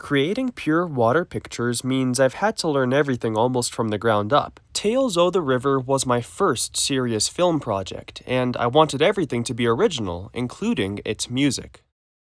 Creating pure water pictures means I've had to learn everything almost from the ground up. Tales o' the River was my first serious film project, and I wanted everything to be original, including its music.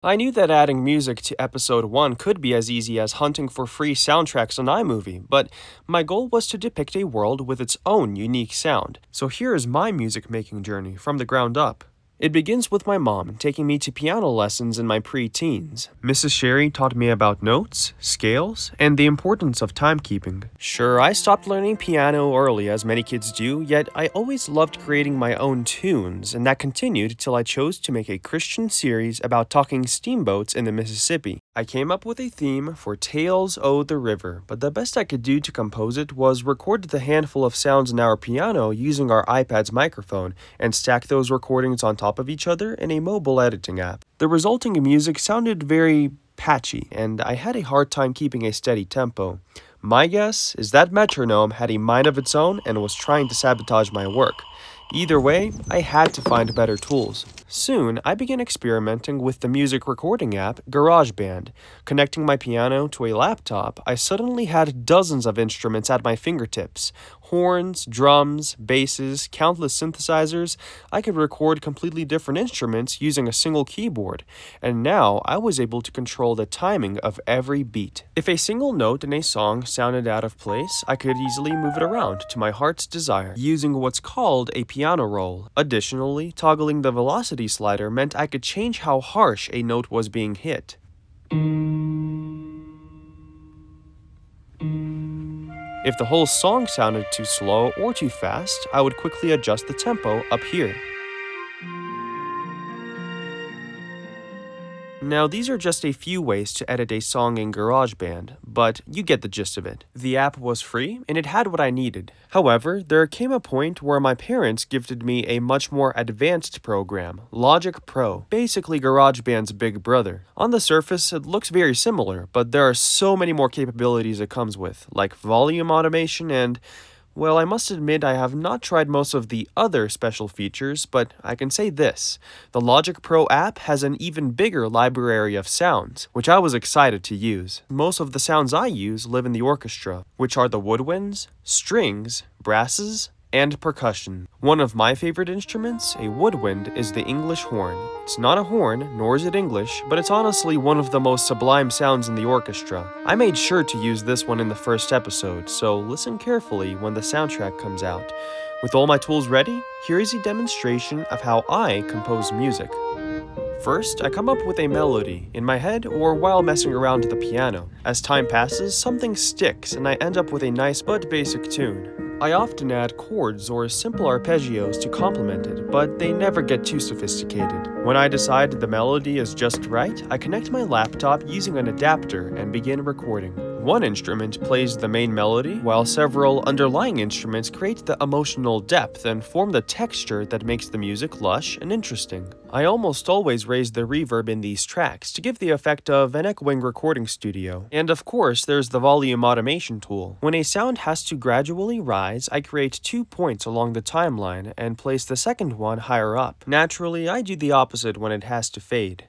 I knew that adding music to episode 1 could be as easy as hunting for free soundtracks on iMovie, but my goal was to depict a world with its own unique sound. So here is my music making journey from the ground up. It begins with my mom taking me to piano lessons in my pre-teens. Mrs. Sherry taught me about notes, scales, and the importance of timekeeping. Sure, I stopped learning piano early as many kids do, yet I always loved creating my own tunes, and that continued till I chose to make a Christian series about talking steamboats in the Mississippi. I came up with a theme for Tales o' the River, but the best I could do to compose it was record the handful of sounds in our piano using our iPad's microphone, and stack those recordings on top of each other in a mobile editing app. The resulting music sounded very patchy, and I had a hard time keeping a steady tempo. My guess is that metronome had a mind of its own and was trying to sabotage my work. Either way, I had to find better tools. Soon, I began experimenting with the music recording app GarageBand. Connecting my piano to a laptop, I suddenly had dozens of instruments at my fingertips. Horns, drums, basses, countless synthesizers. I could record completely different instruments using a single keyboard, and now I was able to control the timing of every beat. If a single note in a song sounded out of place, I could easily move it around to my heart's desire, using what's called a piano roll. Additionally, toggling the velocity slider meant I could change how harsh a note was being hit. If the whole song sounded too slow or too fast, I would quickly adjust the tempo up here. Now, these are just a few ways to edit a song in GarageBand, but you get the gist of it. The app was free, and it had what I needed. However, there came a point where my parents gifted me a much more advanced program, Logic Pro, basically GarageBand's big brother. On the surface, it looks very similar, but there are so many more capabilities it comes with, like volume automation and... well, I must admit I have not tried most of the other special features, but I can say this. The Logic Pro app has an even bigger library of sounds, which I was excited to use. Most of the sounds I use live in the orchestra, which are the woodwinds, strings, brasses, and percussion. One of my favorite instruments, a woodwind, is the English horn. It's not a horn, nor is it English, but it's honestly one of the most sublime sounds in the orchestra. I made sure to use this one in the first episode, so listen carefully when the soundtrack comes out. With all my tools ready, here is a demonstration of how I compose music. First, I come up with a melody, in my head or while messing around the piano. As time passes, something sticks and I end up with a nice but basic tune. I often add chords or simple arpeggios to complement it, but they never get too sophisticated. When I decide the melody is just right, I connect my laptop using an adapter and begin recording. One instrument plays the main melody, while several underlying instruments create the emotional depth and form the texture that makes the music lush and interesting. I almost always raise the reverb in these tracks to give the effect of an echoing recording studio. And of course, there's the volume automation tool. When a sound has to gradually rise, I create 2 points along the timeline and place the second one higher up. Naturally, I do the opposite when it has to fade.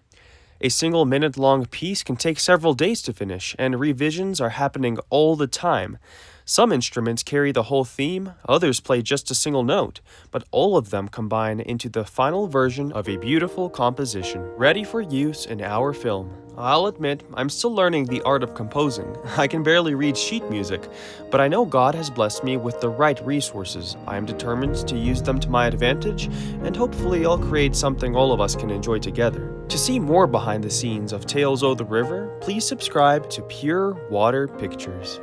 A single minute-long piece can take several days to finish, and revisions are happening all the time. Some instruments carry the whole theme, others play just a single note, but all of them combine into the final version of a beautiful composition, ready for use in our film. I'll admit, I'm still learning the art of composing. I can barely read sheet music, but I know God has blessed me with the right resources. I am determined to use them to my advantage, and hopefully I'll create something all of us can enjoy together. To see more behind the scenes of Tales o' the River, please subscribe to Pure Water Pictures.